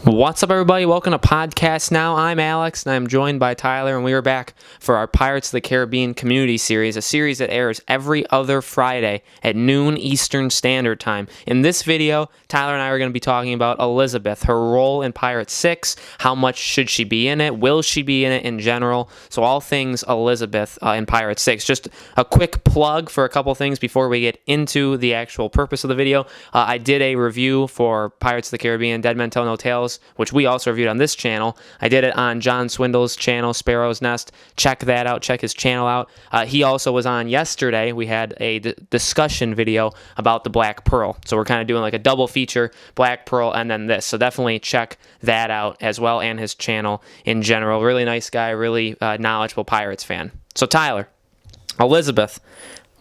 What's up, everybody? Welcome to Podcast Now. I'm Alex, and I'm joined by Tyler, and we are back for our Pirates of the Caribbean Community Series, a series that airs every other Friday at noon Eastern Standard Time. In this video, Tyler and I are going to be talking about Elizabeth, her role in Pirates 6, how much should she be in it, will she be in it in general, so all things Elizabeth in Pirates 6. Just a quick plug for a couple things before we get into the actual purpose of the video. I did a review for Pirates of the Caribbean, Dead Men Tell No Tales, which we also reviewed on this channel. I did it on John Swindle's channel, Sparrow's Nest. Check that out. Check his channel out. He also was on yesterday. We had a discussion video about the Black Pearl. So we're kind of doing like a double feature, Black Pearl and then this. So definitely check that out as well, and his channel in general. Really nice guy, really knowledgeable Pirates fan. So Tyler, Elizabeth,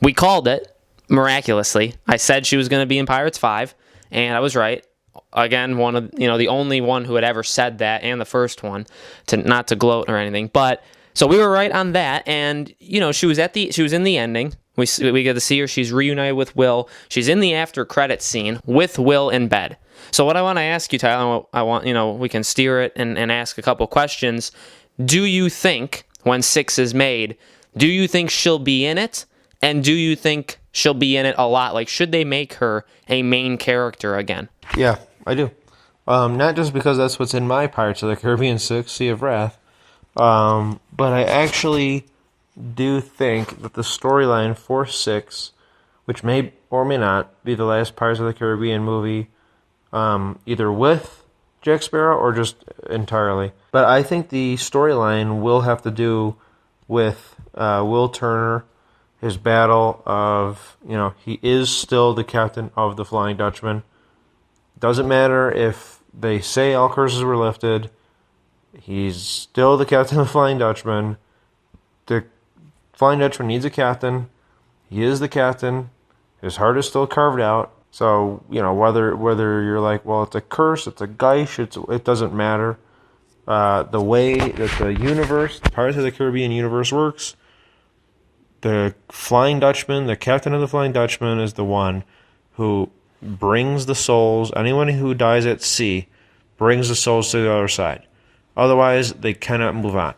we called it miraculously. I said she was going to be in Pirates 5, and I was right. Again, one of the only one who had ever said that, and the first one, not to gloat or anything. But so we were right on that, and she was in the ending. We get to see her. She's reunited with Will. She's in the after credit scene with Will in bed. So what I want to ask you, Tyler, I want we can steer it and ask a couple questions. Do you think when 6 is made, do you think she'll be in it, and do you think she'll be in it a lot? Like, should they make her a main character again? Yeah, I do. Not just because that's what's in my Pirates of the Caribbean 6, Sea of Wrath, but I actually do think that the storyline for 6, which may or may not be the last Pirates of the Caribbean movie, either with Jack Sparrow or just entirely, but I think the storyline will have to do with Will Turner, his battle of, he is still the captain of the Flying Dutchman. Doesn't matter if they say all curses were lifted. He's still the captain of the Flying Dutchman. The Flying Dutchman needs a captain. He is the captain. His heart is still carved out. So, whether you're like, well, it's a curse, it's a geish, it doesn't matter. The way that the universe, the Pirates of the Caribbean universe works, the Flying Dutchman, the captain of the Flying Dutchman, is the one who brings the souls. Anyone who dies at sea brings the souls to the other side. Otherwise, they cannot move on.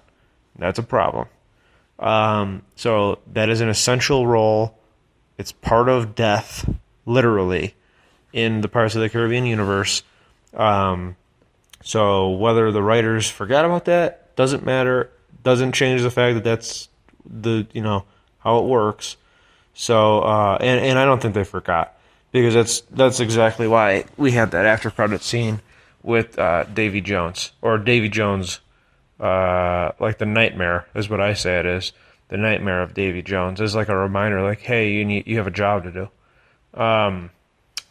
That's a problem. So that is an essential role. It's part of death, literally, in the Pirates of the Caribbean universe. So whether the writers forgot about that doesn't matter. Doesn't change the fact that that's how it works. So and I don't think they forgot. Because that's exactly why we had that after credit scene with Davy Jones, or Davy Jones, like the nightmare is what I say it is. The nightmare of Davy Jones is like a reminder, like, hey, you have a job to do.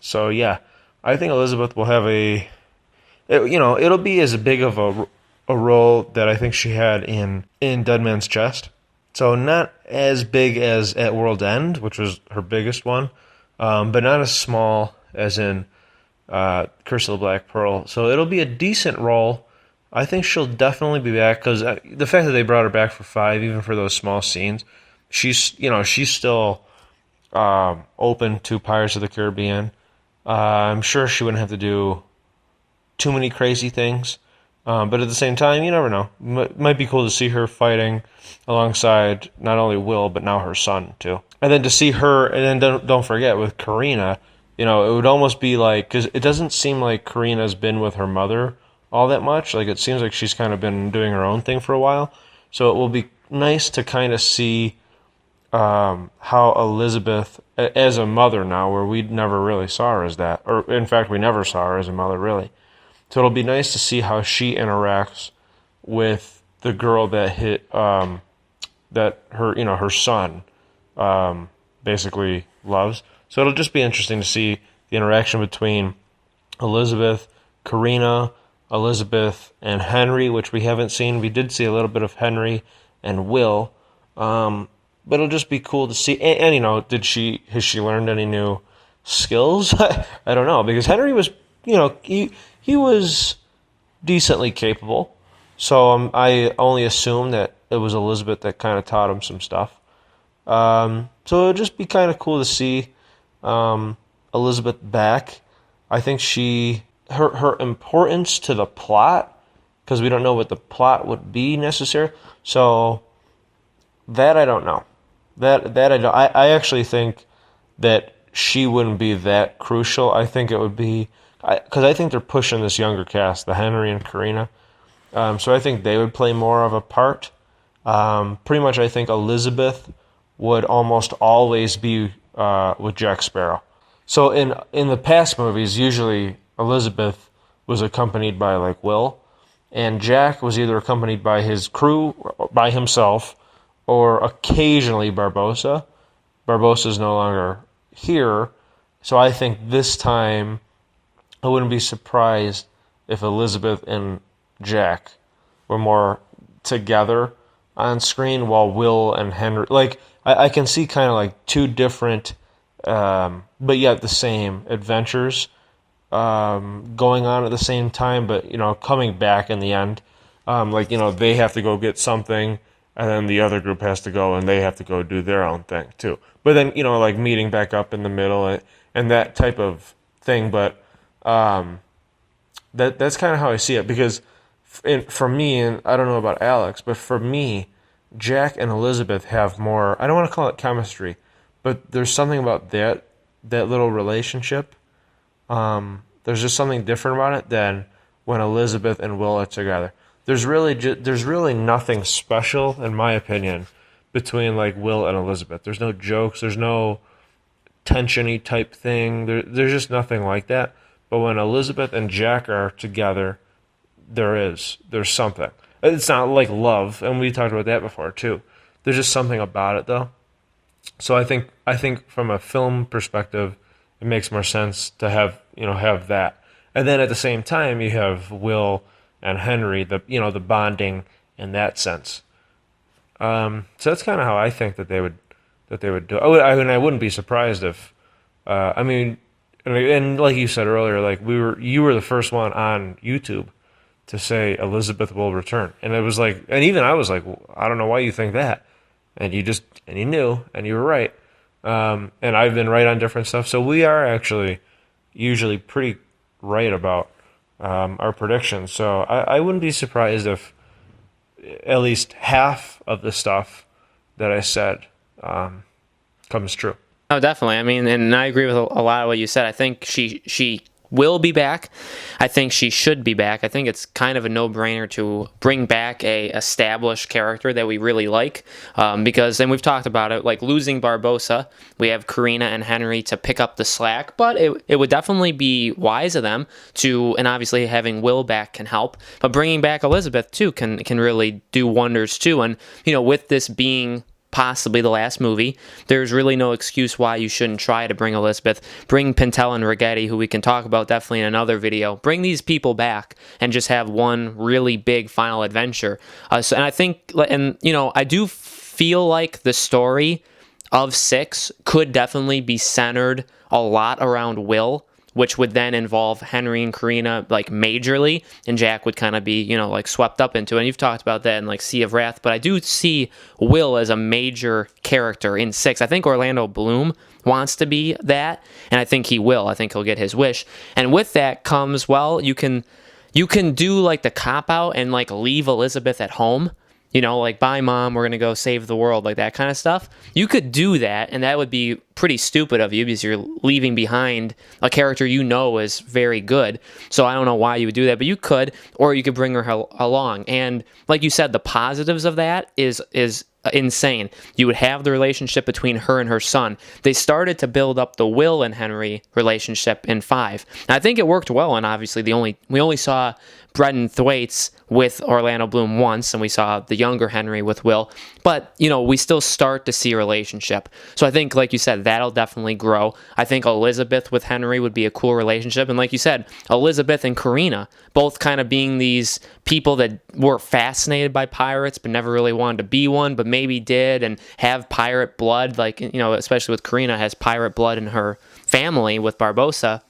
So yeah, I think Elizabeth will have it'll be as big of a role that I think she had in Dead Man's Chest. So not as big as at World's End, which was her biggest one. But not as small as in Curse of the Black Pearl. So it'll be a decent role. I think she'll definitely be back, because the fact that they brought her back for 5, even for those small scenes, she's still open to Pirates of the Caribbean. I'm sure she wouldn't have to do too many crazy things. But at the same time, you never know. Might be cool to see her fighting alongside not only Will, but now her son, too. And then to see her, and then don't forget, with Karina, it would almost be like, because it doesn't seem like Karina's been with her mother all that much. Like, it seems like she's kind of been doing her own thing for a while. So it will be nice to kind of see how Elizabeth, as a mother now, where we never really saw her as that. Or, in fact, we never saw her as a mother, really. So it'll be nice to see how she interacts with the girl that her son basically loves. So it'll just be interesting to see the interaction between Elizabeth, Karina, Elizabeth, and Henry, which we haven't seen. We did see a little bit of Henry and Will, but it'll just be cool to see. And has she learned any new skills? I don't know, because Henry was he was decently capable. So I only assume that it was Elizabeth that kind of taught him some stuff. So it'd just be kind of cool to see Elizabeth back. I think her importance to the plot, because we don't know what the plot would be necessarily. So that I don't know. That I don't. I actually think that she wouldn't be that crucial. I think it would be because I think they're pushing this younger cast, the Henry and Karina. So I think they would play more of a part. Pretty much, I think Elizabeth would almost always be with Jack Sparrow. So in the past movies, usually Elizabeth was accompanied by like Will, and Jack was either accompanied by his crew, or by himself, or occasionally Barbossa. Barbossa's no longer here, so I think this time I wouldn't be surprised if Elizabeth and Jack were more together on screen, while Will and Henry, like I can see kind of like two different, but yet the same adventures going on at the same time, but coming back in the end. They have to go get something, and then the other group has to go, and they have to go do their own thing too. But then like meeting back up in the middle and that type of thing. But that's kind of how I see it, because for me, and I don't know about Alex, but for me, Jack and Elizabeth have more, I don't want to call it chemistry, but there's something about that little relationship. There's just something different about it than when Elizabeth and Will are together. There's really nothing special, in my opinion, between like Will and Elizabeth. There's no jokes, there's no tension-y type thing. There's just nothing like that. But when Elizabeth and Jack are together, there's something. It's not like love, and we talked about that before too. There's just something about it though. So I think from a film perspective, it makes more sense to have that. And then at the same time, you have Will and Henry, the bonding in that sense. So that's kind of how I think that they would do it. I wouldn't be surprised if, and like you said earlier, like you were the first one on YouTube to say Elizabeth will return, and it was like, and even I was like, well, I don't know why you think that, and you knew, and you were right. And I've been right on different stuff, so we are actually usually pretty right about our predictions. So I wouldn't be surprised if at least half of the stuff that I said comes true. Oh, definitely. I mean, and I agree with a lot of what you said. I think she will be back. I think she should be back. I think it's kind of a no-brainer to bring back a established character that we really like, because, and we've talked about it, like losing Barbossa, we have Karina and Henry to pick up the slack, but it would definitely be wise of them to, and obviously having Will back can help, but bringing back Elizabeth too can really do wonders too. And with this being possibly the last movie, there's really no excuse why you shouldn't try to bring Elizabeth, bring Pintel and Righetti, who we can talk about definitely in another video, bring these people back and just have one really big final adventure. And I think, and I do feel like the story of 6 could definitely be centered a lot around Will, which would then involve Henry and Karina like majorly, and Jack would kind of be, like swept up into it. And you've talked about that in like Sea of Wrath, but I do see Will as a major character in 6. I think Orlando Bloom wants to be that, and I think he will. I think he'll get his wish. And with that comes, well, you can do like the cop-out and like leave Elizabeth at home. Like, bye, Mom, we're going to go save the world, like that kind of stuff. You could do that, and that would be pretty stupid of you because you're leaving behind a character is very good. So I don't know why you would do that, but you could, or you could bring her along. And like you said, the positives of that is insane. You would have the relationship between her and her son. They started to build up the Will and Henry relationship in 5. And I think it worked well, and obviously we only saw Brendan Thwaites with Orlando Bloom once, and we saw the younger Henry with Will. But, we still start to see a relationship. So I think, like you said, that'll definitely grow. I think Elizabeth with Henry would be a cool relationship. And like you said, Elizabeth and Karina, both kind of being these people that were fascinated by pirates, but never really wanted to be one, but maybe did, and have pirate blood, like, especially with Karina, has pirate blood in her family with Barbossa.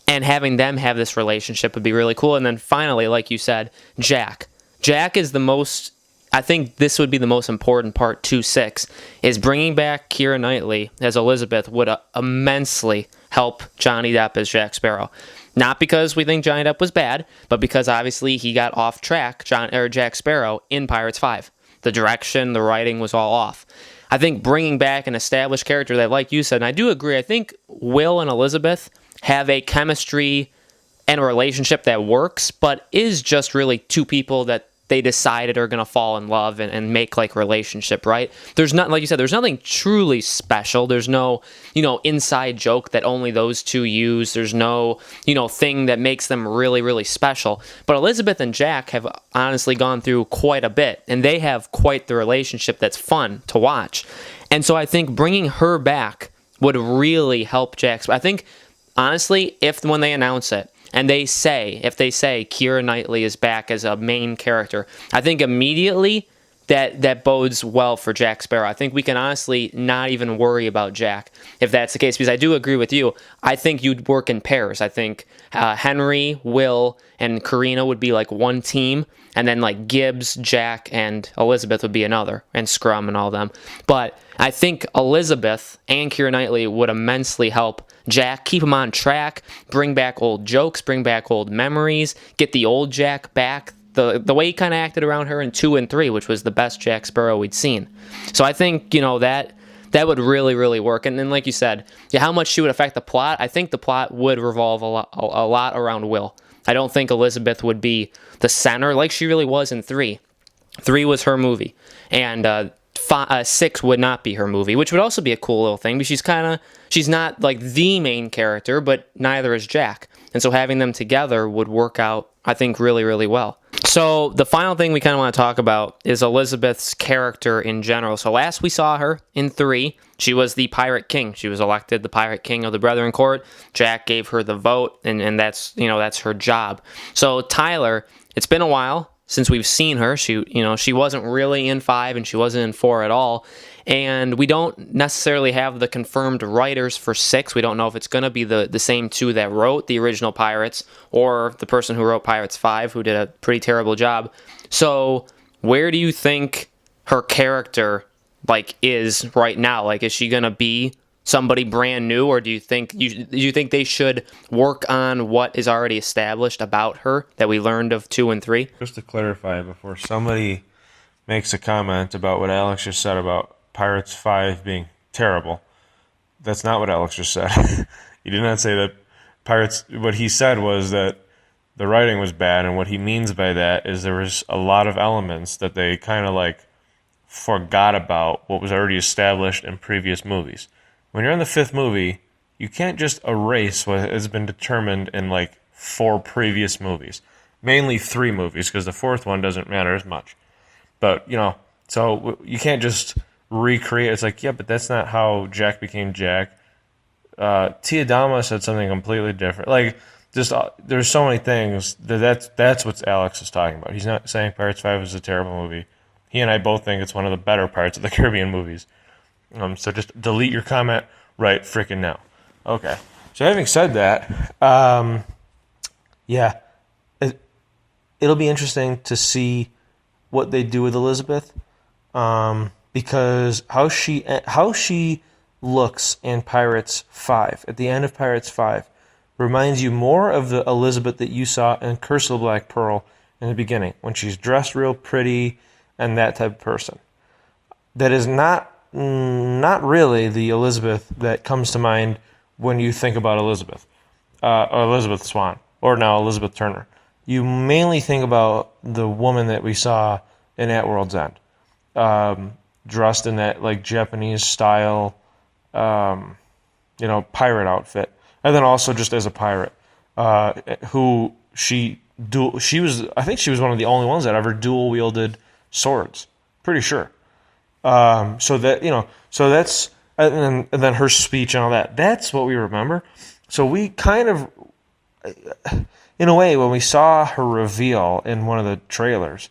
and having them have this relationship would be really cool. And then finally, like you said, Jack. Jack is the most, I think this would be the most important part to 6, is bringing back Keira Knightley as Elizabeth would immensely help Johnny Depp as Jack Sparrow. Not because we think Johnny Depp was bad, but because obviously he got off track, Jack Sparrow, in Pirates 5. The direction, the writing was all off. I think bringing back an established character that, like you said, and I do agree, I think Will and Elizabeth have a chemistry and a relationship that works, but is just really two people that they decided are going to fall in love and make like relationship, right? There's not, like you said, there's nothing truly special. There's no, inside joke that only those two use. There's no, thing that makes them really, really special. But Elizabeth and Jack have honestly gone through quite a bit, and they have quite the relationship that's fun to watch. And so I think bringing her back would really help Jack. I think, honestly, when they announce it, and if they say Keira Knightley is back as a main character, I think immediately that bodes well for Jack Sparrow. I think we can honestly not even worry about Jack if that's the case, because I do agree with you. I think you'd work in pairs. I think Henry, Will, and Karina would be like one team, and then like Gibbs, Jack, and Elizabeth would be another, and Scrum and all them. But I think Elizabeth and Keira Knightley would immensely help Jack, keep him on track, bring back old jokes, bring back old memories, get the old Jack back, the way he kind of acted around her in 2 and 3, which was the best Jack Sparrow we'd seen. So I think, that would really, really work. And then, like you said, how much she would affect the plot, I think the plot would revolve a lot around Will. I don't think Elizabeth would be the center like she really was in 3. 3 was her movie, and 6 would not be her movie, which would also be a cool little thing, because she's not like the main character, but neither is Jack. And so having them together would work out, I think, really, really well. So the final thing we kind of want to talk about is Elizabeth's character in general. So last we saw her in 3, she was the Pirate King. She was elected the Pirate King of the Brethren Court. Jack gave her the vote, and that's, that's her job. So Tyler, it's been a while since we've seen her. She wasn't really in 5, and she wasn't in 4 at all. And we don't necessarily have the confirmed writers for 6. We don't know if it's going to be the same 2 that wrote the original Pirates, or the person who wrote Pirates 5, who did a pretty terrible job. So where do you think her character is right now? Is she going to be somebody brand new, or do you think they should work on what is already established about her that we learned of 2 and 3? Just to clarify, before somebody makes a comment about what Alex just said about Pirates 5 being terrible, that's not what Alex just said. He did not say that Pirates. What he said was that the writing was bad, and what he means by that is there was a lot of elements that they kind of forgot about what was already established in previous movies. When you're in the 5th movie, you can't just erase what has been determined in 4 previous movies. Mainly 3 movies, because the 4th one doesn't matter as much. But, so you can't just recreate. It's yeah, but that's not how Jack became Jack. Tia Dalma said something completely different. There's so many things that's what Alex is talking about. He's not saying Pirates 5 is a terrible movie. He and I both think it's one of the better Pirates of the Caribbean movies. So just delete your comment right freaking now. Okay. So having said that, yeah, it'll be interesting to see what they do with Elizabeth, because how she looks in Pirates 5, at the end of Pirates 5, reminds you more of the Elizabeth that you saw in Curse of the Black Pearl in the beginning, when she's dressed real pretty and that type of person. That is not really the Elizabeth that comes to mind when you think about Elizabeth, or Elizabeth Swann, or now Elizabeth Turner. You mainly think about the woman that we saw in At World's End, dressed in that Japanese style, pirate outfit, and then also just as a pirate, who she was. I think she was one of the only ones that ever dual wielded swords. Pretty sure. So that's and then her speech and all that. That's what we remember. So we kind of, in a way, when we saw her reveal in one of the trailers,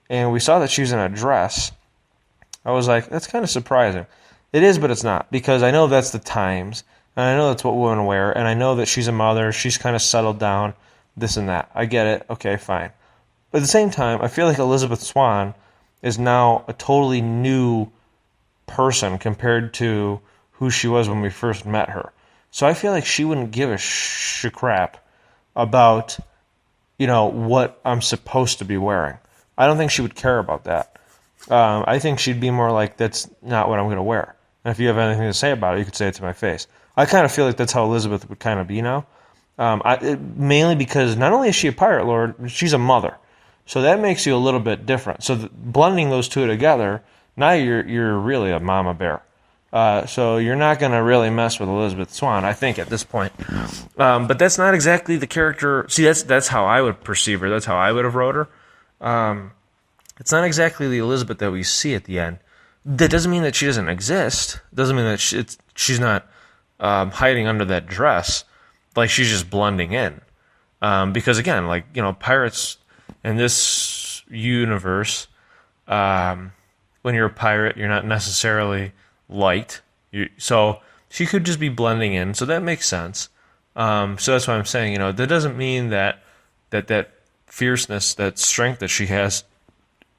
and we saw that she was in a dress, I was like, that's kind of surprising. It is, but it's not, because I know that's the times. and I know that's what women wear, and I know that she's a mother, she's kind of settled down, this and that. I get it. Okay, fine. But at the same time, I feel like Elizabeth Swann is now a totally new person compared to who she was when we first met her. So I feel like she wouldn't give a crap about, what I'm supposed to be wearing. I don't think she would care about that. I think she'd be more like, that's not what I'm going to wear. And if you have anything to say about it, you could say it to my face. I kind of feel like that's how Elizabeth would kind of be now. Mainly because not only is she a pirate lord, she's a mother. So that makes you a little bit different. So blending those two together, now you're really a mama bear. So you're not going to really mess with Elizabeth Swann, I think, at this point. But that's not exactly the character. See, that's how I would perceive her. That's how I would have wrote her. It's not exactly the Elizabeth that we see at the end. That doesn't mean that she doesn't exist. It doesn't mean that she's not hiding under that dress. Like, she's just blending in. Because, again, pirates in this universe, when you're a pirate, you're not necessarily light. So she could just be blending in. So that makes sense. So that's why I'm saying, that doesn't mean that fierceness, that strength that she has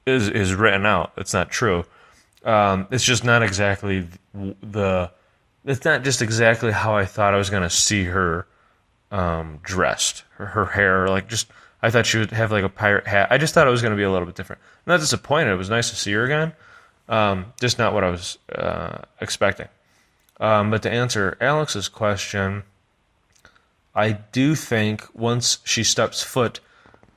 is written out. It's not true. It's just not exactly it's not just exactly how I thought I was going to see her dressed. Her hair, I thought she would have a pirate hat. I just thought it was going to be a little bit different. I'm not disappointed. It was nice to see her again. Just not what I was expecting. But to answer Alex's question, I do think once she steps foot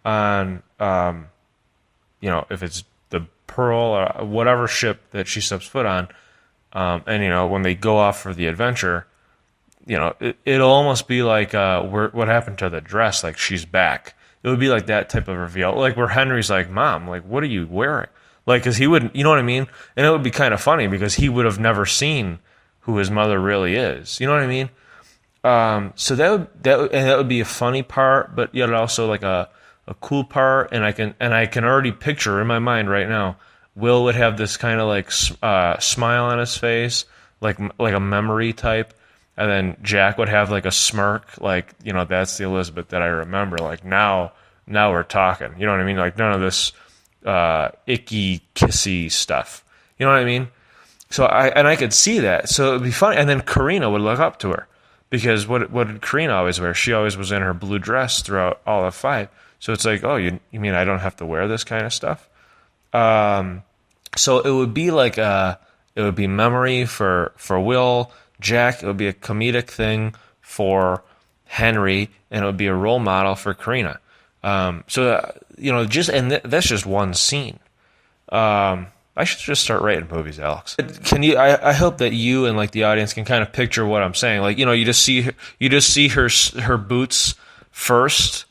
on, if it's the Pearl or whatever ship that she steps foot on, and when they go off for the adventure, it'll almost be like what happened to the dress, like she's back. It would be like that type of reveal, like where Henry's like, Mom, what are you wearing? Because he wouldn't, you know what I mean? And it would be kind of funny because he would have never seen who his mother really is. You know what I mean? So that would be a funny part, but yet also like a cool part. And I can already picture in my mind right now, Will would have this kind of smile on his face, like a memory type. And then Jack would have a smirk, that's the Elizabeth that I remember. Now we're talking. You know what I mean? None of this icky, kissy stuff. You know what I mean? So I could see that. So it would be funny. And then Karina would look up to her. Because what did Karina always wear? She always was in her blue dress throughout all of 5. So it's like, oh, you mean I don't have to wear this kind of stuff? So it would be it would be memory for Will. Jack, it would be a comedic thing for Henry, and it would be a role model for Karina. That's just one scene. I should just start writing movies, Alex. Can you? I hope that you and the audience can kind of picture what I'm saying. You just see her boots first,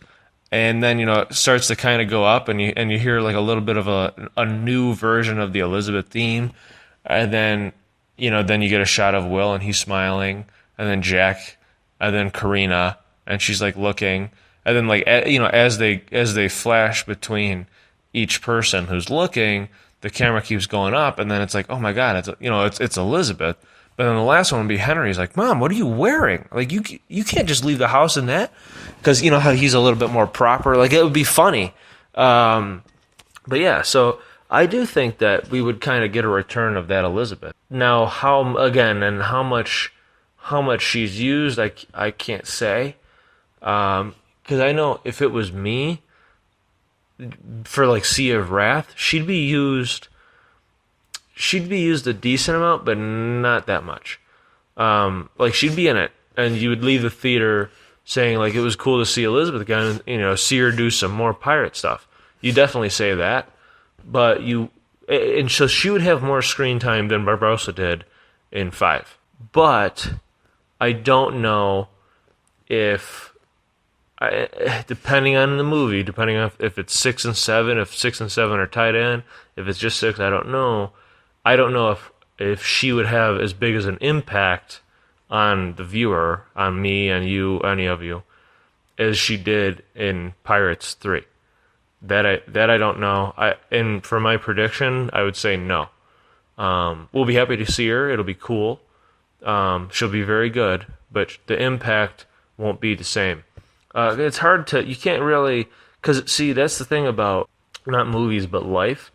and then it starts to kind of go up, and you hear a little bit of a new version of the Elizabeth theme, and then. Then you get a shot of Will and he's smiling, and then Jack, and then Karina, and she's looking, and then as they flash between each person who's looking, the camera keeps going up, and then it's like, oh my God, it's Elizabeth. But then the last one would be Henry's like, Mom, what are you wearing? You can't just leave the house in that, because how he's a little bit more proper. It would be funny, but yeah, so. I do think that we would kind of get a return of that Elizabeth. Now, how much she's used, I can't say, because I know if it was me, for Sea of Wrath, she'd be used a decent amount, but not that much. She'd be in it, and you would leave the theater saying it was cool to see Elizabeth again, and see her do some more pirate stuff. You definitely say that. But so she would have more screen time than Barbossa did in 5. But I don't know if, depending on the movie, depending on if it's 6 and 7, if 6 and 7 are tied in, if it's just 6, I don't know. I don't know if she would have as big as an impact on the viewer, on me, on you, any of you, as she did in Pirates 3. That I don't know. And for my prediction, I would say no. We'll be happy to see her. It'll be cool. She'll be very good. but the impact won't be the same. It's hard to, you can't really, because see, that's the thing about not movies but life.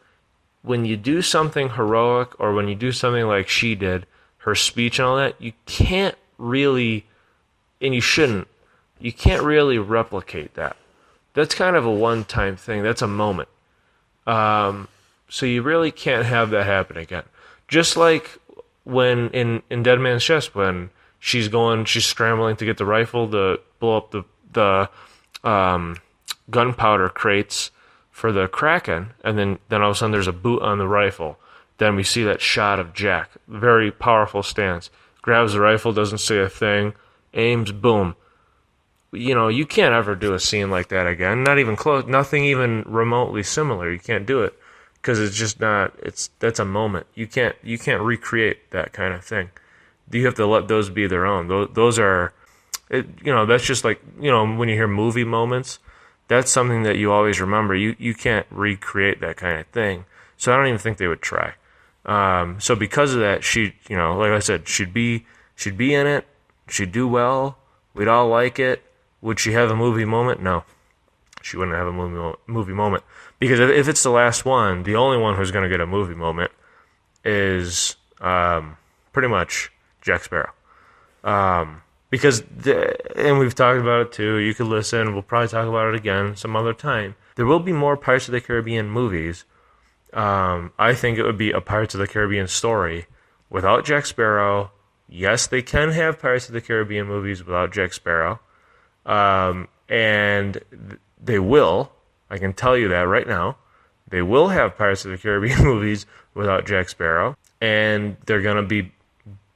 When you do something heroic, or when you do something like she did, her speech and all that, you can't really, and you shouldn't, you can't really replicate that. That's kind of a one-time thing. That's a moment. So you really can't have that happen again. Just like when in Dead Man's Chest, when she's scrambling to get the rifle to blow up the gunpowder crates for the Kraken, and then all of a sudden there's a boot on the rifle. Then we see that shot of Jack, very powerful stance, grabs the rifle, doesn't say a thing, aims, boom. You know, you can't ever do a scene like that again. Not even close. Nothing even remotely similar. You can't do it because it's just not. That's a moment. You can't recreate that kind of thing. You have to let those be their own. Those are, that's just like, when you hear movie moments, that's something that you always remember. You can't recreate that kind of thing. So I don't even think they would try. So because of that, she, like I said, she'd be in it. She'd do well. We'd all like it. Would she have a movie moment? No, she wouldn't have a movie moment, because if it's the last one, the only one who's going to get a movie moment is pretty much Jack Sparrow. Because and we've talked about it too. You could listen. We'll probably talk about it again some other time. There will be more Pirates of the Caribbean movies. I think it would be a Pirates of the Caribbean story without Jack Sparrow. Yes, they can have Pirates of the Caribbean movies without Jack Sparrow. And they will. I can tell you that right now. They will have Pirates of the Caribbean movies without Jack Sparrow. And they're going to be,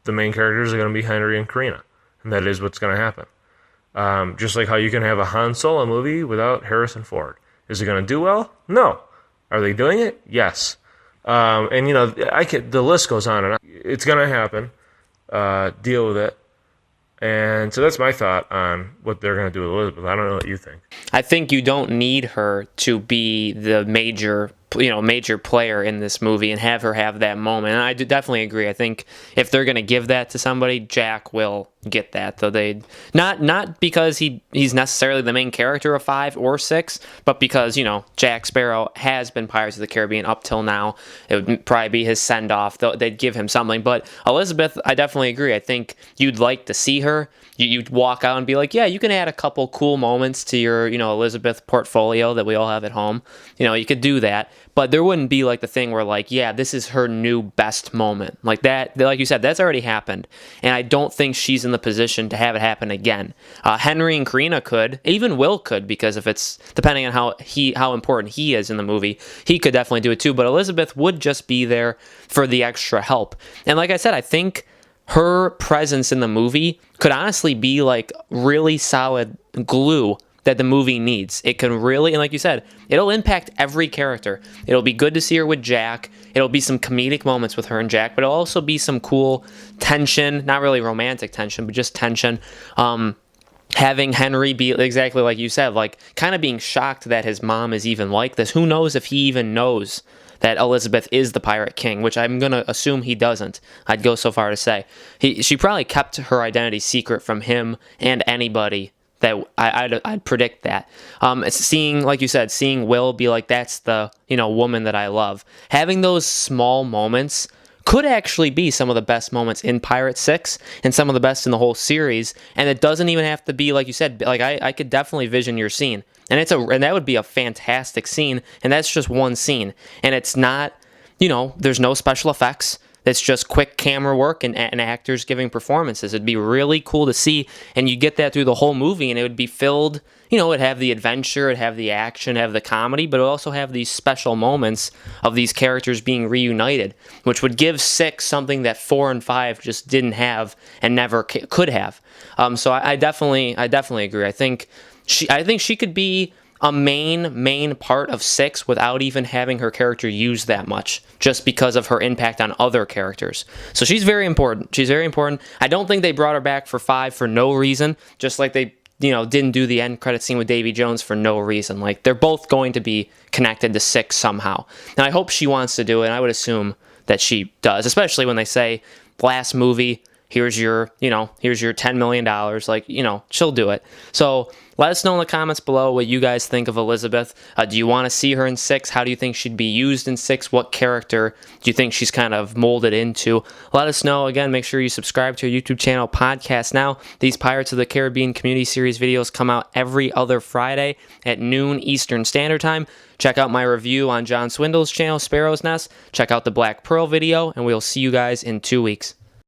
the main characters are going to be Henry and Karina. And that is what's going to happen. Just like how you can have a Han Solo movie without Harrison Ford. Is it going to do well? No. Are they doing it? Yes. And the list goes on and on. It's going to happen. Deal with it. And so that's my thought on what they're going to do with Elizabeth. I don't know what you think. I think you don't need her to be the major player in this movie and have her have that moment. And I do definitely agree. I think if they're going to give that to somebody, Jack will get that. Though they not because he's necessarily the main character of 5 or 6, but because Jack Sparrow has been Pirates of the Caribbean up till now. It would probably be his send off. They'd give him something. But Elizabeth, I definitely agree. I think you'd like to see her. You'd walk out and be like, yeah, you can add a couple cool moments to your Elizabeth portfolio that we all have at home. You could do that. But there wouldn't be like the thing where like, yeah, this is her new best moment. Like that, like you said, that's already happened. And I don't think she's in the position to have it happen again. Henry and Karina could, even Will could, because if it's, depending on how important he is in the movie, he could definitely do it too. But Elizabeth would just be there for the extra help. And like I said, I think her presence in the movie could honestly be like really solid glue that the movie needs. It can really, and like you said, it'll impact every character. It'll be good to see her with Jack. It'll be some comedic moments with her and Jack, but it'll also be some cool tension, not really romantic tension, but just tension. Having Henry be exactly like you said, like kind of being shocked that his mom is even like this. Who knows if he even knows that Elizabeth is the Pirate King, which I'm going to assume he doesn't. I'd go so far to say. She probably kept her identity secret from him and anybody. That I'd predict that. Seeing, like you said, seeing Will be like, that's the woman that I love. Having those small moments could actually be some of the best moments in Pirate 6 and some of the best in the whole series. And it doesn't even have to be, like you said, like I could definitely vision your scene. And and that would be a fantastic scene. And that's just one scene. And it's not, there's no special effects. It's just quick camera work and actors giving performances. It'd be really cool to see, and you get that through the whole movie, and it would be filled, it'd have the adventure, it'd have the action, have the comedy, but it would also have these special moments of these characters being reunited, which would give 6 something that 4 and 5 just didn't have and never could have. So I definitely agree. I think she could be a main part of 6 without even having her character used that much, just because of her impact on other characters. So she's very important. I don't think they brought her back for 5 for no reason, just like they didn't do the end credit scene with Davy Jones for no reason. Like, they're both going to be connected to 6 somehow. And I hope she wants to do it, and I would assume that she does, especially when they say last movie, here's your $10 million. Like, she'll do it. So let us know in the comments below what you guys think of Elizabeth. Do you want to see her in 6? How do you think she'd be used in 6? What character do you think she's kind of molded into? Let us know. Again, make sure you subscribe to our YouTube channel, Podcast Now. These Pirates of the Caribbean Community Series videos come out every other Friday at noon Eastern Standard Time. Check out my review on John Swindle's channel, Sparrow's Nest. Check out the Black Pearl video, and we'll see you guys in 2 weeks.